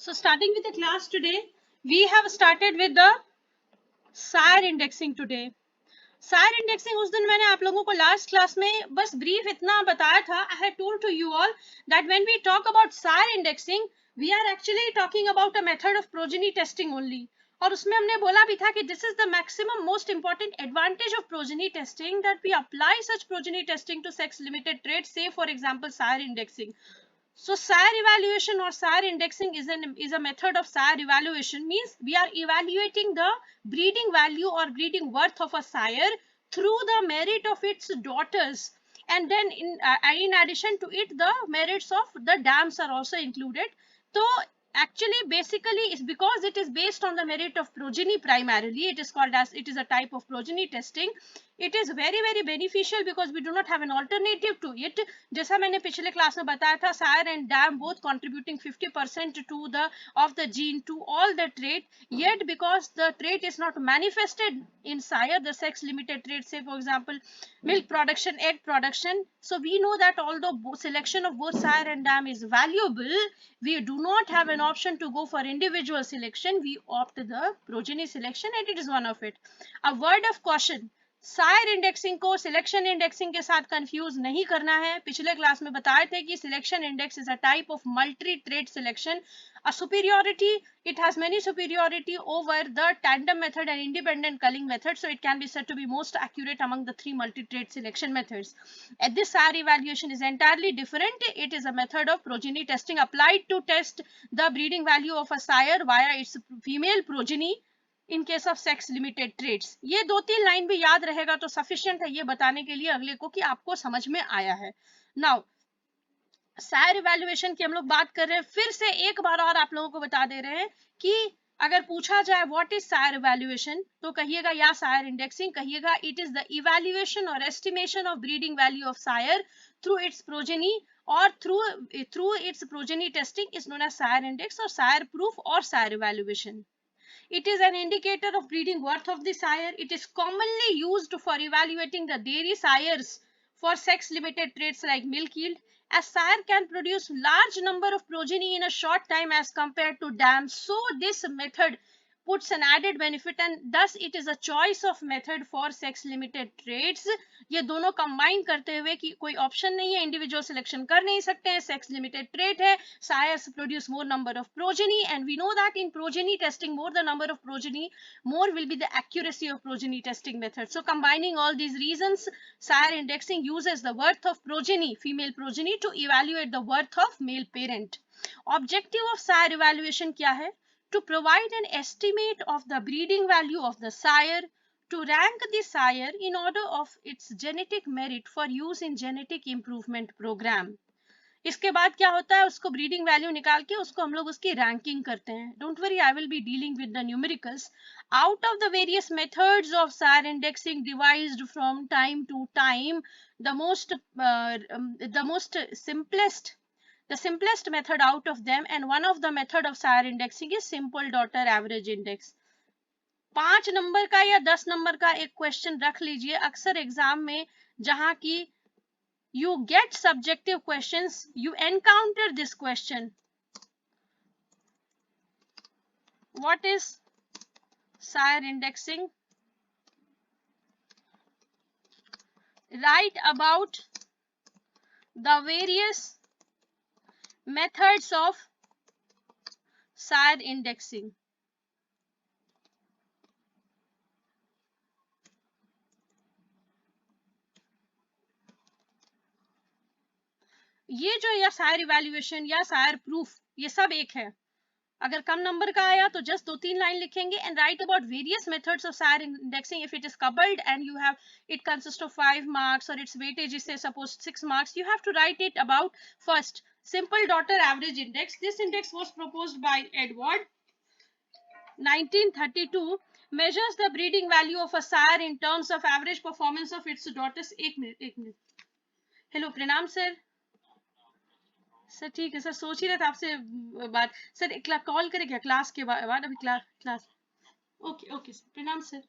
So starting with the class today, we have started with the SAR indexing today. SAR indexing उस दिन मैंने आप लोगों को लास्ट क्लास में बस ब्रीफ इतना बताया था. I had told to you all that when we talk about SAR indexing, we are actually talking about a method of progeny testing only. और उसमें हमने बोला भी था कि this is the maximum most important advantage of progeny testing, that we apply such progeny testing to sex limited traits, say for example SAR indexing. So SAR evaluation or SAR indexing is a method of SAR evaluation, means we are evaluating the breeding value or breeding worth of a sire through the merit of its daughters, and then in addition to it the merits of the dams are also included. So actually basically is because it is based on the merit of progeny primarily, it is called as, it is a type of progeny testing. It is very beneficial because we do not have an alternative to it. जैसा मैंने पिछले class में बताया था, sire and dam both contributing 50% to the of the gene to all the trait, yet because the trait is not manifested in sire, the sex limited trait, say for example milk production, egg production, so we know that although selection of both sire and dam is valuable, we do not have an option to go for individual selection. We opt the progeny selection, and it is one of it. A word of caution, sire indexing को selection indexing के साथ confuse नहीं करना है. पिछले class में बताए थे कि selection index is a type of multi trait selection. A superiority, it has many superiority over the tandem method and independent culling method, so it can be said to be most accurate among the three multi-trait selection methods. And this SAR evaluation is entirely different. It is a method of progeny testing applied to test the breeding value of a sire via its female progeny in case of sex limited traits. ये 2-3 line भी याद रहेगा तो sufficient है ये बताने के लिए अगले को कि आपको समझ में आया है. नाउ SAR इवैल्यूएशन की हम लोग बात कर रहे हैं. फिर से एक बार और आप लोगों को बता दे रहे हैं कि अगर पूछा जाए व्हाट इज SAR इवैल्यूएशन तो कहिएगा या SAR इंडेक्सिंग, कहिएगा इट इज द इवैल्यूएशन और estimation of breeding value of sire through its progeny और through its progeny testing is known as SAR index और SAR प्रूफ और SAR evaluation. It is an indicator of breeding worth of the sire. It is commonly used for evaluating the dairy sires for sex-limited traits like milk yield. A sire can produce large number of progeny in a short time as compared to dams. So this method puts an added benefit, and thus it is a choice of method for sex limited traits. ये दोनों combine करते हुए कि कोई option नहीं है, individual selection कर नहीं सकते हैं, सेक्स लिमिटेड ट्रेट है, sires produce more number of progeny, and we know that in progeny testing, more the number of progeny, more will be the accuracy of progeny testing method. So combining all these reasons, sire indexing uses the worth of progeny, female progeny, to evaluate the worth of male parent. Objective of sire evaluation क्या है? To provide an estimate of the breeding value of the sire, to rank the sire in order of its genetic merit for use in genetic improvement program. इसके बाद क्या होता है, उसको breeding value निकाल के उसको हम लोग उसकी रैंकिंग करते हैं. Don't worry, I will be dealing with the numericals. Out of the various methods of SAR indexing devised from time to time, the simplest method out of them, and one of the method of SAR indexing is simple daughter average index. 5 number का या 10 number का एक question रख लीजिए अक्सर exam में, जहां की you get subjective questions, you encounter this question, what is SAR indexing? Write about the various methods of SAR indexing. ये जो या SAR इवैल्यूएशन या SAR प्रूफ ये सब एक है. अगर कम नंबर का आया तो जस्ट 2-3 लाइन लिखेंगे, and right about various methods of SAR indexing. If it is coupled and you have it consists of 5 marks or its weightage is say suppose 6 marks, you have to write it about first simple daughter average index. This index was proposed by Edward 1932, measures the breeding value of a sire in terms of average performance of its daughters. एक minute. Hello प्रणाम sir. Sir ठीक है sir, सोच ही रहे थे आपसे बात. Sir call करे क्या क्लास के बाद? अभी क्लास. ओके सर, प्रणाम sir.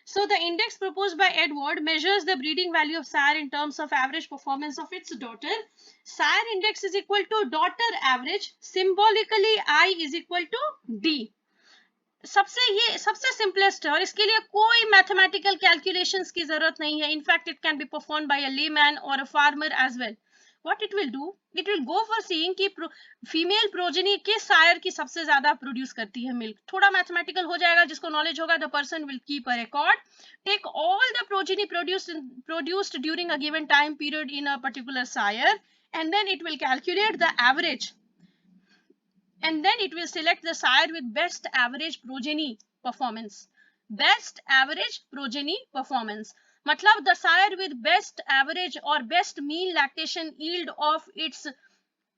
So the index proposed by Edward measures the breeding value of sire in terms of average performance of its daughter. Sire index is equal to daughter average. Symbolically I is equal to D. सबसे simplest है और इसके लिए कोई mathematical calculations की जरूरत नहीं है. In fact it can be perform by a layman और a farmer as well. What it will do, it will go for seeing कि फीमेल प्रोजेनी किस सायर की सबसे ज्यादा प्रोड्यूस करती है मिल्क. थोड़ा मैथमेटिकल हो जाएगा, जिसको नॉलेज होगा the person will keep a record, take all the progeny produced during a given time period in a particular sire, and then it will calculate the average, and then it will select the sire with best average progeny performance. Best average progeny performance मतलब the sire with best average or best mean lactation yield of its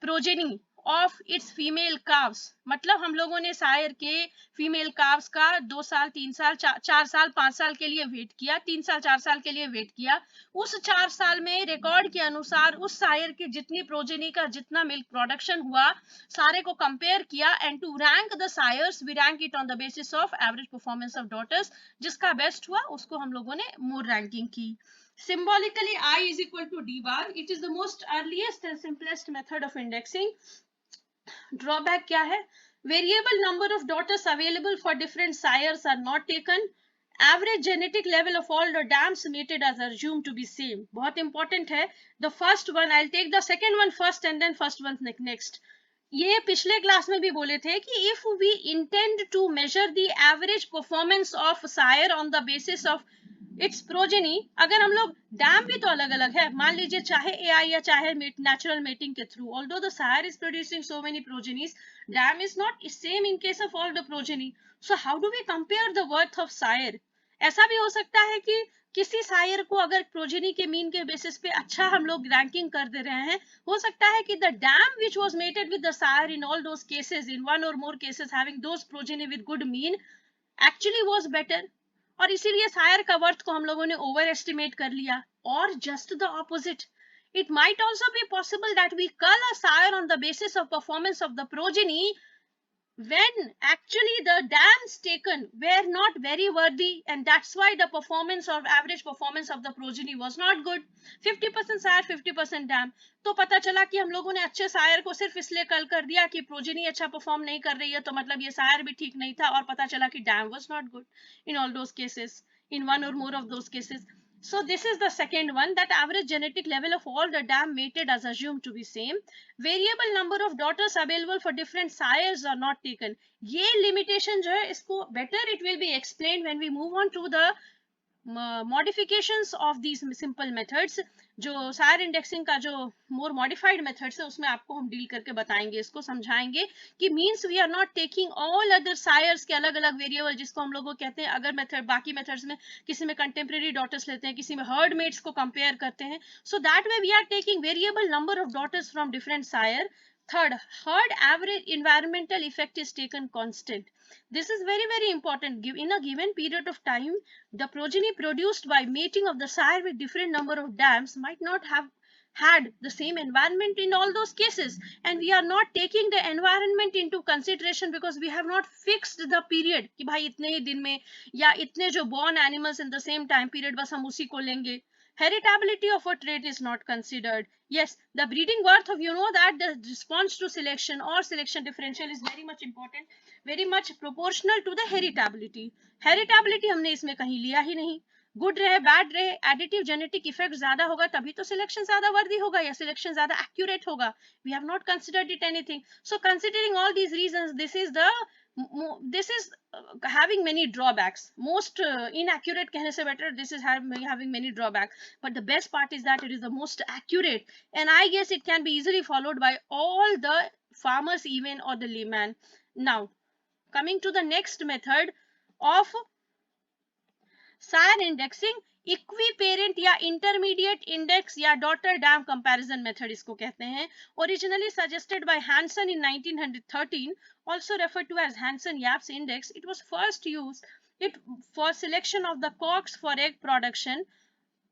progeny of its female calves. मतलब हम लोगों ने सायर के female calves का 2 साल 3 साल 4 साल 5 साल के लिए वेट किया, 3 साल 4 साल के लिए वेट किया. उस 4 साल में रिकॉर्ड के अनुसार उस सायर की जितनी प्रोजेनी का जितना मिल्क प्रोडक्शन हुआ सारे को कंपेयर किया, and to rank the sires we rank it on the basis of average performance of daughters. जिसका बेस्ट हुआ उसको हम लोगों ने मोर रैंकिंग की. Symbolically, I is equal to D bar. It is the most earliest and simplest method of indexing. Drawback क्या है? Variable number of daughters available for different sires are not taken. Average genetic level of all the dams mated as assumed to be same. बहुत important है. The first one, I'll take the second one first and then first one next. ये पिछले class में भी बोले थे कि if we intend to measure the average performance of sire on the basis of its progeny, अगर हम लोग डैम भी तो अलग अलग है, मान लीजिए चाहे AI या चाहे नेचुरल मेटिंग के through, although the sire is producing so many progenies, dam is not same in case of all the progeny. So how do we compare the worth of sire? ऐसा भी हो सकता है कि किसी सायर को अगर प्रोजेनी के मीन के बेसिस पे अच्छा हम लोग रैंकिंग कर दे रहे हैं, हो सकता है कि the dam which was mated with the sire in all those cases, in one or more cases having those progeny with good mean, actually was better, और इसीलिए सायर का वर्थ को हम लोगों ने ओवर एस्टिमेट कर लिया. और just the opposite, it might also be possible that we cull a sire on the basis of performance of the progeny when actually the dams taken were not very worthy, and that's why the performance or average performance of the progeny was not good. 50% sire 50% dam. तो पता चला कि हम लोगों ने अच्छे सायर को सिर्फ इसलिए कल कर दिया कि प्रोजेनी अच्छा परफॉर्म नहीं कर रही है, तो मतलब ये सायर भी ठीक नहीं था, और पता चला कि dam was not good in all those cases, in one or more of those cases. So this is the second one, that average genetic level of all the dam mated as assumed to be same. Variable number of daughters available for different sires are not taken. ये limitation जो है इसको better it will be explained when we move on to the modifications of these simple methods. जो Sair indexing का जो मोर modified methods है उसमें आपको हम डील करके बताएंगे, इसको समझाएंगे कि means we are not taking all other sires के अलग अलग वेरिएबल, जिसको हम लोग कहते हैं अगर मेथड बाकी मेथड्स में किसी में कंटेम्प्रेरी डॉटर्स लेते हैं, किसी में हर्ड मेट्स को कंपेयर करते हैं, so that way we are taking variable number of daughters from different sire. Third, herd average environmental effect is taken constant. This is very, very important. In a given period of time, the progeny produced by mating of the sire with different number of dams might not have had the same environment in all those cases, and we are not taking the environment into consideration because we have not fixed the period कि भाई इतने ही दिन में या इतने जो born animals in the same time period बस हम उसी को लेंगे. Heritability of a trait is not considered. Yes, the breeding worth of, you know that the response to selection or selection differential is very much important, very much proportional to the heritability. Heritability हमने इसमें कहीं लिया ही नहीं. Good रहे bad रहे, additive genetic effect ज्यादा होगा तभी तो सिलेक्शन ज्यादा वर्दी होगा या सिलेक्शन ज्यादा एक्यूरेट होगा. We have not considered it anything. So considering all these reasons, this is having many drawbacks. Most inaccurate कहने से better, this is having many drawbacks, but the best part is that it is the most accurate, and I guess it can be easily followed by all the farmers even or the layman. Now coming to the next method of sire indexing, equiparent या intermediate index या daughter dam comparison method इसको कहते हैं. Originally suggested by Hansen in 1913, also referred to as Hansen-Yaps index, it was first used it for selection of the cocks for egg production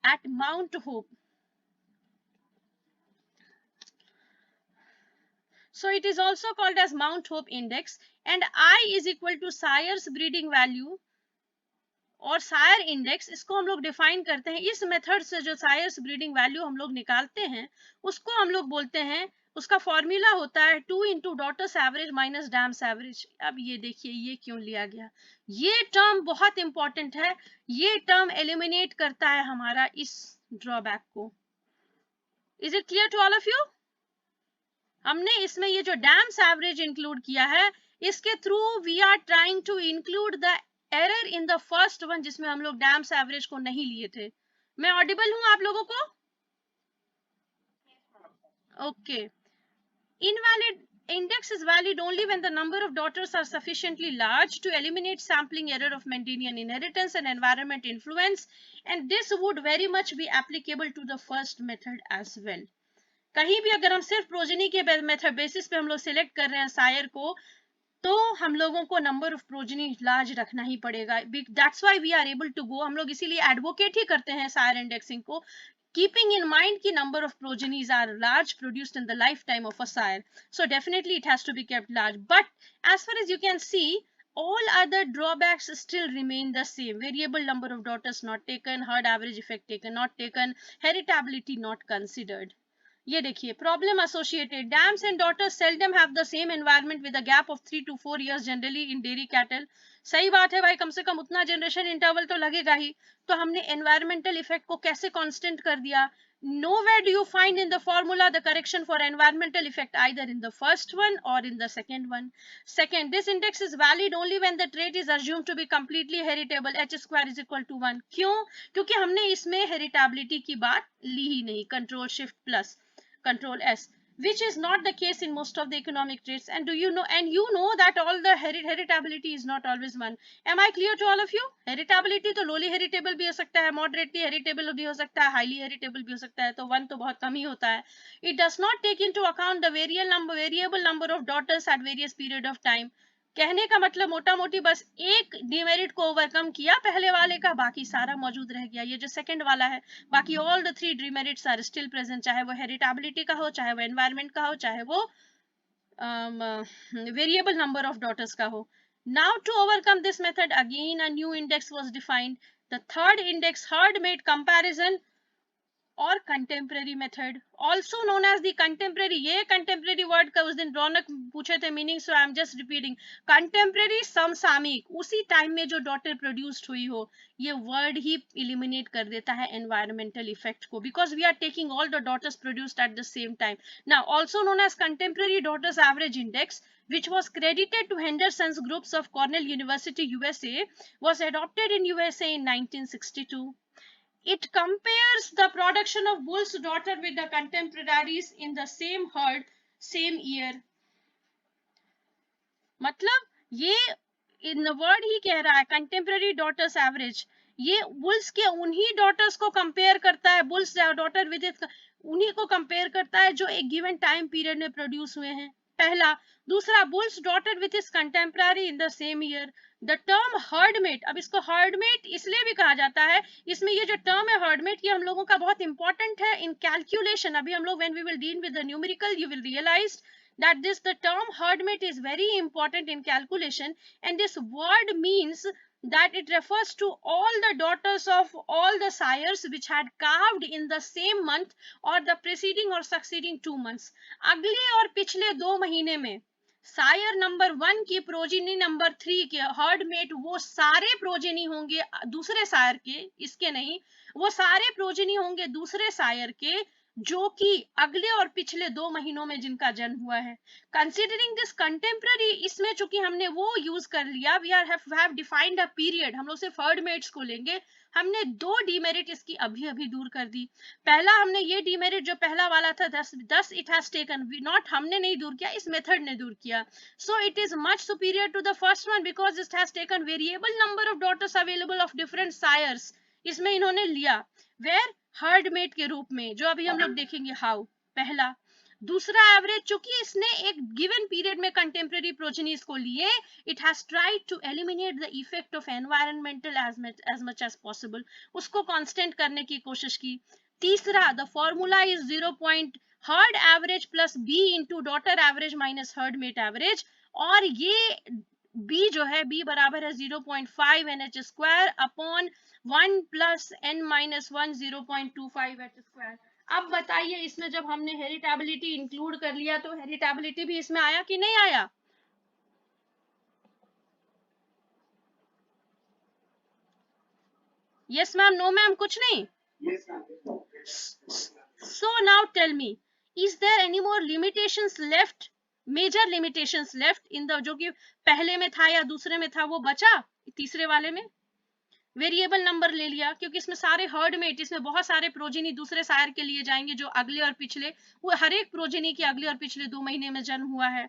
at Mount Hope. So it is also called as Mount Hope index, and I is equal to sire's breeding value और Sair index, इसको हम लोग define करते हैं इस method से। जो सायर्स breeding value हम लोग निकालते हैं उसको हम लोग बोलते हैं, उसका फॉर्मूला होता है 2 into daughters average minus dams average. अब ये देखिए ये क्यों लिया गया, ये टर्म बहुत इंपॉर्टेंट है, ये टर्म एलिमिनेट करता है हमारा इस ड्रॉबैक को। Is it clear to all of you? हमने इसमें ये जो डैम्स एवरेज इंक्लूड किया है, इसके through we are trying to include the error in the first one, जिसमें हम लोग डैम्स एवरेज को नहीं लिए थे। मैं ऑडिबल हूं आप लोगों को? Okay. Invalid index is valid only when the number of daughters are sufficiently large to eliminate sampling error of Mendelian inheritance and environment influence, and this would very much be applicable to the first method as well. कहीं भी अगर हम सिर्फ progeny के method basis पे हम लोग select कर रहे हैं सायर को, तो हम लोगों को नंबर ऑफ प्रोजेनी लार्ज रखना ही पड़ेगा। That's why we are able to go, हम लोग इसीलिए एडवोकेट ही करते हैं सायर इंडेक्सिंग को, keeping in mind the number of progenies are large produced in the lifetime of a sire. So definitely it has to be kept large. But as far as you can see, all other drawbacks still remain the same. Variable number of daughters not taken, herd average effect taken, not taken, heritability not considered. ये देखिए problem associated, dams and daughters seldom have the same environment with a gap of 3 to 4 years generally in dairy cattle. सही बात है भाई, कम से कम उतना generation interval तो लगेगा ही। तो हमने एनवायरमेंटल इफेक्ट को कैसे कांस्टेंट कर दिया? Nowhere do you find in the formula the correction for environmental effect either in the first one or in the second one. Second, this index is valid only when the trait is assumed to be completely heritable, h square is equal to 1. क्यों? क्योंकि हमने इसमें heritability की बात ली ही नहीं, control shift plus control S, which is not the case in most of the economic traits. And do you know, and you know that all the heritability is not always one. Am I clear to all of you? Heritability तो lowly heritable भी हो सकता है, moderately heritable भी हो सकता है, highly heritable भी हो सकता है, तो one तो बहुत कम ही होता है. It does not take into account the variable number of daughters at various period of time. कहने का मतलब मोटा मोटी बस एक डिमेरिट को ओवरकम किया पहले वाले का, बाकी सारा मौजूद रह गया। ये जो सेकंड वाला है, बाकी all the 3 demerits are still present, चाहे वो हेरिटेबिलिटी का हो, चाहे वो एनवायरमेंट का हो, चाहे वो वेरिएबल नंबर ऑफ डॉटर्स का हो। Now to overcome this method again a new index was defined, the third index, herd mate comparison और contemporary method, also known as the contemporary. ये कंटेम्प्रेरी वर्ड का उस दिन रौनक पूछे थे meaning, so I am just repeating. Contemporary समसामयिक, उसी time में जो डॉटर प्रोड्यूस्ड हुई हो, ये वर्ड ही इलिमिनेट कर देता है एनवायरमेंटल इफेक्ट को, because we are taking all the daughters produced at the same time. Now also known as contemporary daughters average index, which was credited to Henderson's groups of Cornell University, USA, was adopted in USA in 1962. It compares the production of bull's daughter with the contemporaries in the same herd, same year. मतलब ये इन word ही कह रहा है contemporary daughters average, ये bulls के उन्हीं daughters को compare करता है, बुल्स डॉटर विद उन्हीं को कंपेयर करता है जो एक गिवन टाइम पीरियड में प्रोड्यूस हुए हैं, पहला। दूसरा, bull's daughter with his contemporary in the same year. The term herdmate, अब इसको हर्डमेट इसलिए भी कहा जाता है, इसमें ये जो टर्म है हर्डमेट, ये हम लोगों का बहुत इंपॉर्टेंट है इन कैलकुलेशन। अभी हम लोग when we will deal with the numerical you will realise that the term herdmate is very important in calculation, and this word means that it refers to all the daughters of all the sires which had calved in the same month or the preceding or succeeding 2 months. अगले और पिछले 2 महीने में Sair number 1 की progeny number 3 के हर्डमेट, वो सारे progeny होंगे दूसरे सायर के, इसके नहीं, वो सारे प्रोजेनी होंगे दूसरे सायर के जो कि अगले और पिछले 2 महीनों में जिनका जन्म हुआ है। कंसिडरिंग दिस कंटेम्पररी, इसमें चूंकि हमने वो यूज कर लिया, we are have defined a period, हम लोग सिर्फ हर्डमेट्स को लेंगे, हमने 2 डिमेरिट इसकी अभी अभी दूर कर दी। पहला हमने ये डिमेरिट जो पहला वाला था 10 इट हैज टेकन, नॉट हमने नहीं दूर किया, इस मेथड ने दूर किया। So it is much superior to the first one because it has taken variable number of daughters available of different sires, इसमें इन्होंने लिया वेयर हर्डमेट के रूप में, जो अभी हम लोग देखेंगे हाउ, पहला। दूसरा, एवरेज, चूंकि इसने एक गिवन पीरियड में कंटेम्पररी प्रोजेनीज को लिए, it has tried to eliminate the effect of environmental as much as possible, उसको कांस्टेंट करने की कोशिश की। तीसरा, द formula is 0. Herd average plus B into daughter average minus herdmate average, और ये B जो है B बराबर है 0.5 NH square upon 1 plus n minus 1 0.25 H square. अब बताइए इसमें जब हमने हेरिटेबिलिटी इंक्लूड कर लिया तो हेरिटेबिलिटी भी इसमें आया कि नहीं आया? यस मैम, नो मैम, कुछ नहीं। So now tell me, is there any more limitations left, major limitations left in the, जो कि पहले में था या दूसरे में था वो बचा तीसरे वाले में? वेरिएबल नंबर ले लिया क्योंकि इसमें सारे हर्ड मेट, इसमें बहुत सारे प्रोजेनी दूसरे सायर के लिए जाएंगे जो अगले और पिछले, वो हर एक प्रोजेनी के अगले और पिछले 2 महीने में जन्म हुआ है।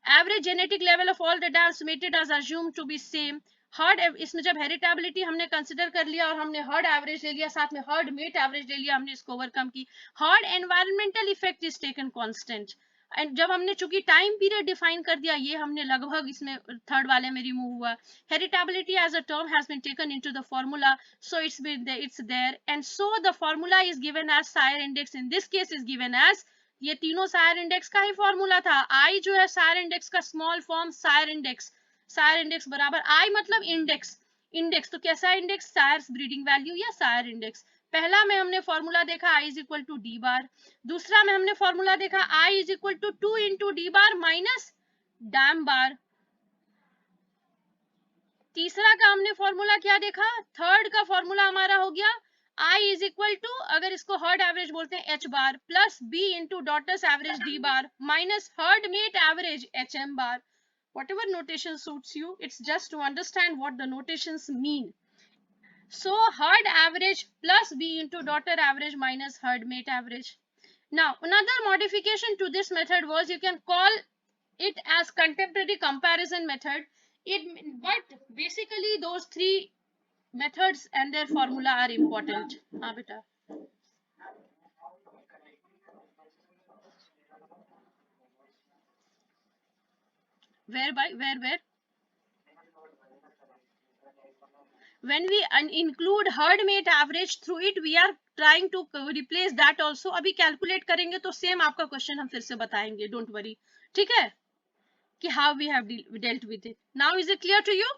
Average genetic level of all the adults mated as assumed to be same। Heard, इसमें जब हेरिटेबिलिटी हमने कंसिडर कर लिया और हमने हर्ड एवरेज ले लिया, साथ में हर्ड मेट एवरेज ले लिया, हमने इसको ओवरकम की। Heard environmental effect is taken constant, and जब हमने चूंकि टाइम पीरियड डिफाइन कर दिया, ये हमने लगभग इसमें थर्ड वाले में रिमूव हुआ। Heritability as a term has been taken into the formula, so it's there, and so the formula is given as sire index, in this case is given as, ये तीनों सायर इंडेक्स का ही formula था। I जो है sire index का small form sire index, sire index बराबर I मतलब index, index तो कैसा इंडेक्स, सायर्स ब्रीडिंग वैल्यू या सायर इंडेक्स। पहला में हमने फॉर्मूला देखा I is equal to D bar, दूसरा में हमने फॉर्मूला देखा I is equal to 2 into D bar minus dam bar, तीसरा का हमने फॉर्मूला क्या देखा, थर्ड का फॉर्मूला हमारा हो गया आई इज इक्वल टू, अगर इसको हर्ड एवरेज बोलते हैं H bar, plus B into daughters average D bar minus herd mate average H M bar. Whatever notation suits you, it's just to understand what the notations mean. So herd average plus b into daughter average minus herd mate average. Now another modification to this method was, you can call it as contemporary comparison method. But basically those three methods and their formula are important. हाँ बेटा, where when we include herd mate average through it, we are trying to replace that also. अभी calculate करेंगे तो same आपका question हम फिर से बताएंगे, don't worry, ठीक है, कि how we have dealt with it. Now is it clear to you?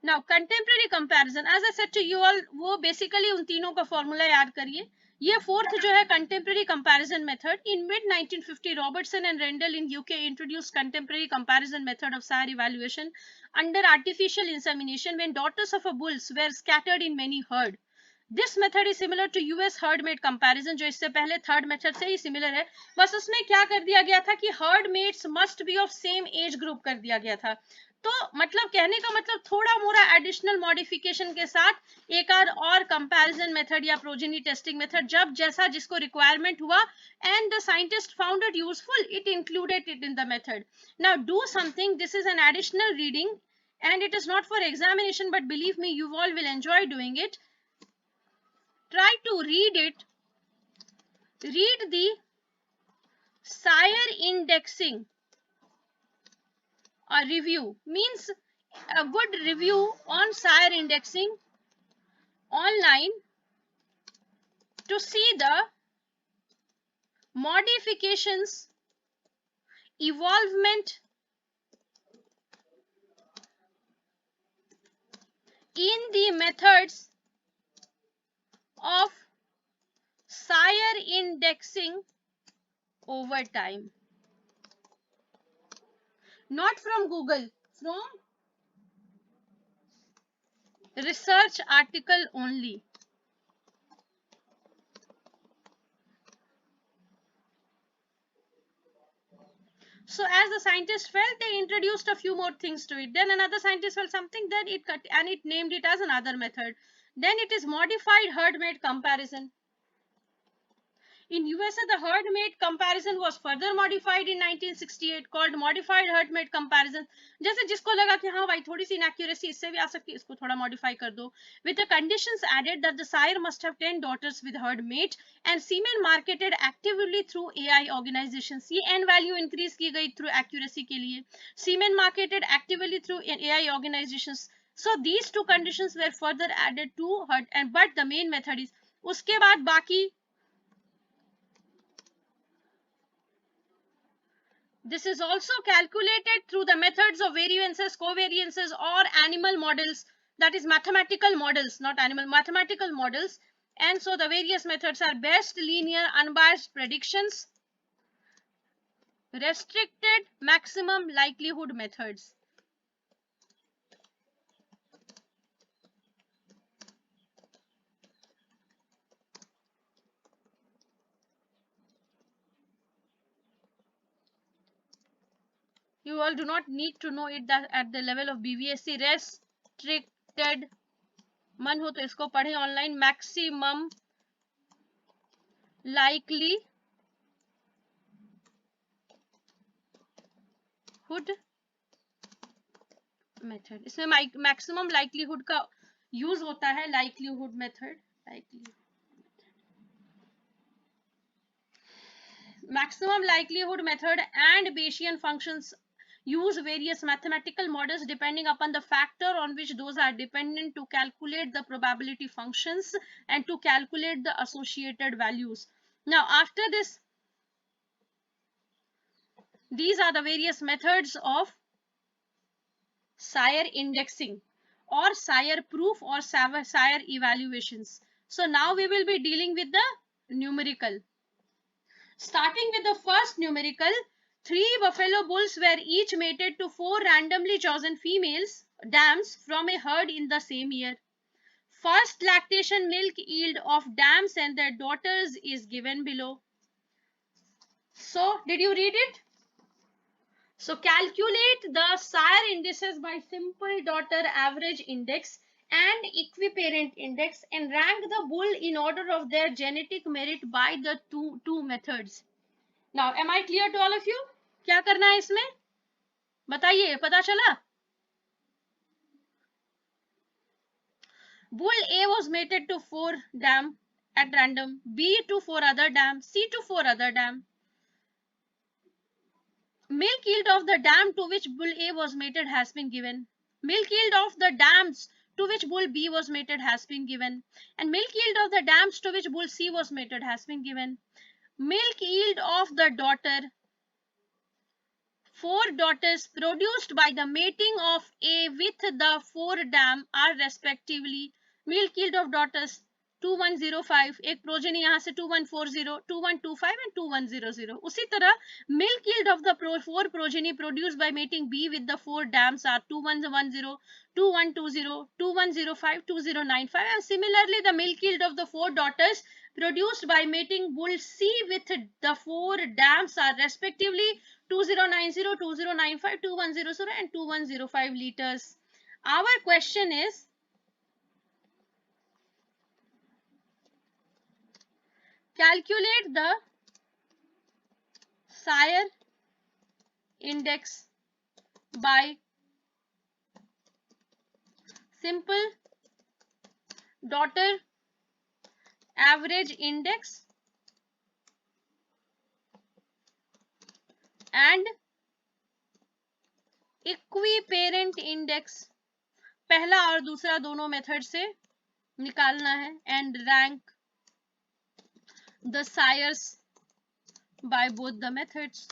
Now contemporary comparison, as I said to you all, वो basically उन तीनों का formula याद करिए। ये फोर्थ जो है contemporary comparison method, in mid 1950 Robertson and Rendell in UK introduced contemporary comparison method of sire evaluation under artificial insemination when daughters of a bulls were scattered in many herd. This method is similar to US herd mate comparison, जो इससे पहले third method से ही similar है, बस उसमें क्या कर दिया गया था कि herd mates must be of same age group कर दिया गया था। तो मतलब कहने का मतलब थोड़ा मोड़ा एडिशनल मॉडिफिकेशन के साथ एक आध और कंपैरिजन मेथड या प्रोजेनी टेस्टिंग मेथड, जब जैसा जिसको रिक्वायरमेंट हुआ and the scientist found it useful, it included it in the method. Now do something, this is an additional reading and it is not for examination, but believe me, you all will enjoy doing it. Try to read it, read the sire indexing or review, means a good review on sire indexing online to see the modifications, evolvement in the methods of sire indexing over time. Not from Google, from research article only. So as the scientists felt, they introduced a few more things to it. Then another scientist felt something, then it cut and it named it as another method. Then it is modified herd mate comparison. In USA, the herd mate comparison was further modified in 1968, called modified herd mate comparison. जैसे जिसको लगा कि हाँ भाई थोड़ी सी inaccuracy इससे भी आ सकती है, इसको थोड़ा modify कर दो. With the conditions added that the sire must have 10 daughters with herd mate and semen marketed actively through AI organizations. ये n value increase की गई through accuracy के लिए. Semen marketed actively through AI organizations. So these two conditions were further added to herd, and but the main method is, उसके बाद बाकी This is also calculated through the methods of variances, covariances, or animal models, that is mathematical models, not animal, mathematical models. And so the various methods are best linear unbiased predictions, restricted maximum likelihood methods. You all do not need to know it that at the level of BVSC. Restricted, मन हो तो इसको पढ़े online. Maximum likelihood method, इसमें maximum likelihood का use होता है. Likelihood method, maximum likelihood method and Bayesian functions use various mathematical models depending upon the factor on which those are dependent to calculate the probability functions and to calculate the associated values. Now after this, these are the various methods of Sayre indexing or Sayre proof or Sayre evaluations. So now we will be dealing with the numerical. Starting with the first numerical, 3 buffalo bulls were each mated to 4 randomly chosen females dams from a herd in the same year. First lactation milk yield of dams and their daughters is given below. So, did you read it? So, calculate the sire indices by simple daughter average index and equiparent index and rank the bull in order of their genetic merit by the two methods. Now, am I clear to all of you? क्या करना है इसमें बताइए, पता चला? Bull A was mated to 4 dam at random, B to 4 other dam, C to 4 other dam. Milk yield of the dam to which bull A was mated has been given. Milk yield of the dams to which bull B was mated has been given. And milk yield of the dams to which bull C was mated has been given. Milk yield of the daughter, 4 daughters produced by the mating of A with the 4 dam are respectively milk yield of daughters 2105, एक progeny यहाँ से 2140, 2125 and 2100. उसी तरह milk yield of the 4 progeny produced by mating B with the 4 dams are 2110, 2120, 2105, 2095, and similarly the milk yield of the 4 daughters produced by mating bull C with the 4 dams are respectively 2090, 2095, 2100 and 2105 liters. Our question is, calculate the Sayre index by simple daughter average index and equiparent index. पहला और दूसरा दोनों method से निकालना है and rank the sires by both the methods.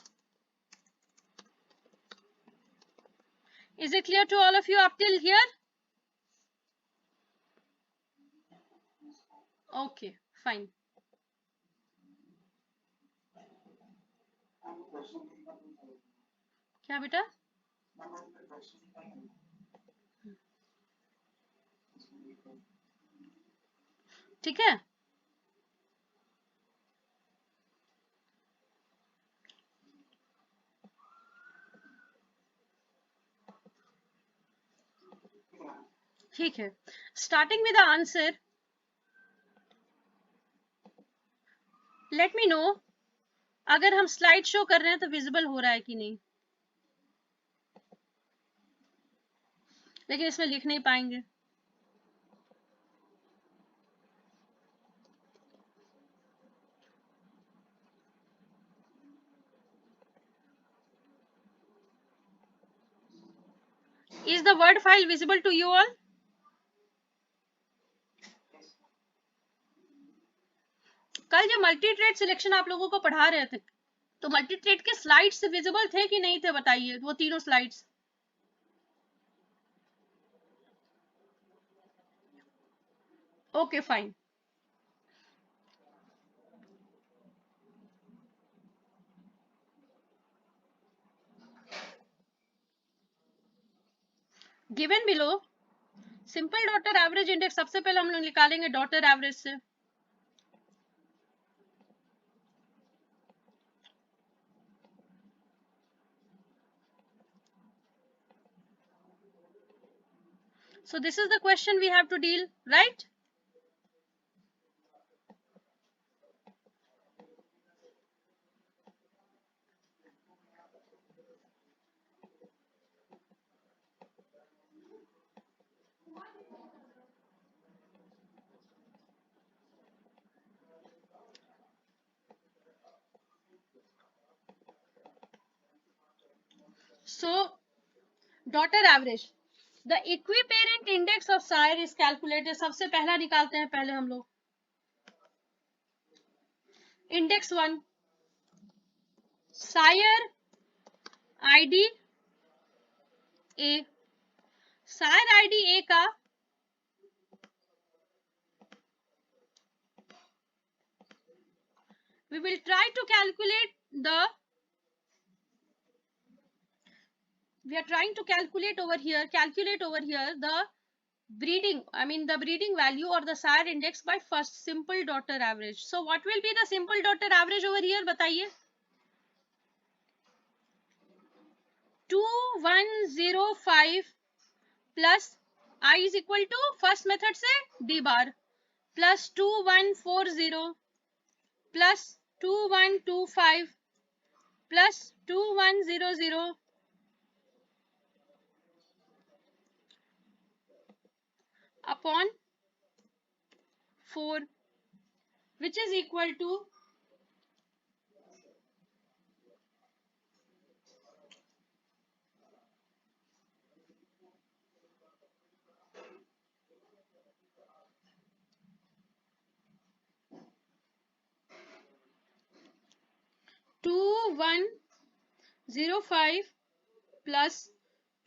Is it clear to all of you up till here? Okay, fine. क्या बेटा? ठीक है. ठीक है. Starting with the answer, let me know अगर हम स्लाइड शो कर रहे हैं तो विजिबल हो रहा है कि नहीं, लेकिन इसमें लिख नहीं पाएंगे. Is the word file visible to you all? कल जो मल्टी ट्रेड सिलेक्शन आप लोगों को पढ़ा रहे थे, तो मल्टीट्रेड के स्लाइड्स विजिबल थे कि नहीं थे बताइए, वो तीनों slides. Okay fine. Given below simple daughter average index सबसे पहले हम लोग निकालेंगे डॉटर एवरेज से। So this is the question we have to deal, right? So daughter average, the equiparent index of sire is calculated। सबसे पहला निकालते हैं पहले हम लोग index 1 sire ID A. Sire ID A का we will try to calculate the we are trying to calculate over here the breeding, I mean the breeding value or the sire index by first simple daughter average। So what will be the simple daughter average over here बताइए। 2105 plus I is equal to first method से d bar plus 2140 plus 2125 plus 2100 upon 4 which is equal to 2105 plus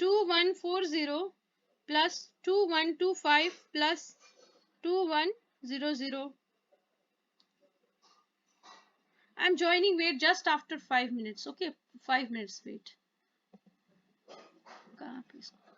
2140 plus 2125 plus 2100। I'm joining, wait just after 5 minutes, okay, 5 minutes wait। कहाँ पे इसको